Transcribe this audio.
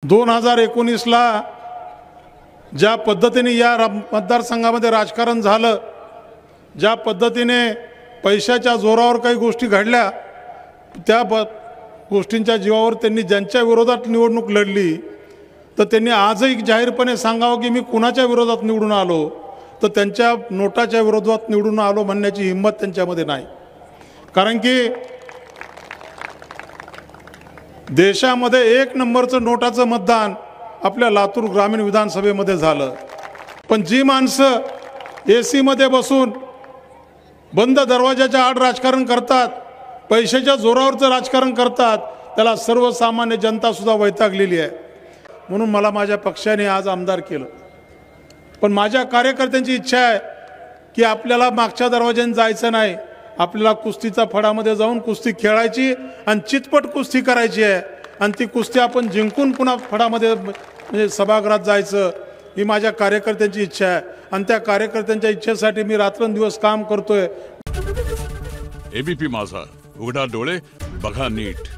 2019ला ज्या पद्धतीने या मतदारसंघामध्ये राजकारण झालं, ज्या पद्धतीने पैशाच्या जोरावर काही गोष्टी घडल्या, त्या गोष्टींच्या जीवावर त्यांनी ज्यांच्या विरोधात निवडणूक लढली, तर त्यांनी आजही जाहीरपणे सांगावं की मी कुणाच्या विरोधात निवडून आलो, तर त्यांच्या नोटाच्या विरोधात निवडून आलो म्हणण्याची हिंमत त्यांच्यामध्ये नाही. कारण की देशामध्ये 1 नंबरचं नोटाचं मतदान आपल्या लातूर ग्रामीण विधानसभेमध्ये झालं. पण जी माणसं AC मध्ये बसून बंद दरवाजाच्या आड राजकारण करतात, पैशाच्या जोरावरचं राजकारण करतात, त्याला सर्वसामान्य जनता सुद्धा वैतागलेली आहे. म्हणून मला माझ्या पक्षाने आज आमदार केलं. पण माझ्या कार्यकर्त्यांची इच्छा आहे की आपल्याला मागच्या दरवाजाने जायचं नाही, आपल्याला कुस्तीचा फडामध्ये जाऊन कुस्ती खेळायची आणि चितपट कुस्ती करायची आहे, आणि ती कुस्ती आपण जिंकून पुन्हा फडामध्ये म्हणजे सभागृहात जायचं, ही माझ्या कार्यकर्त्यांची इच्छा आहे. आणि त्या कार्यकर्त्यांच्या इच्छेसाठी मी रात्रंदिवस काम करतोय. ABP माझा, उघडा डोळे बघा नीट.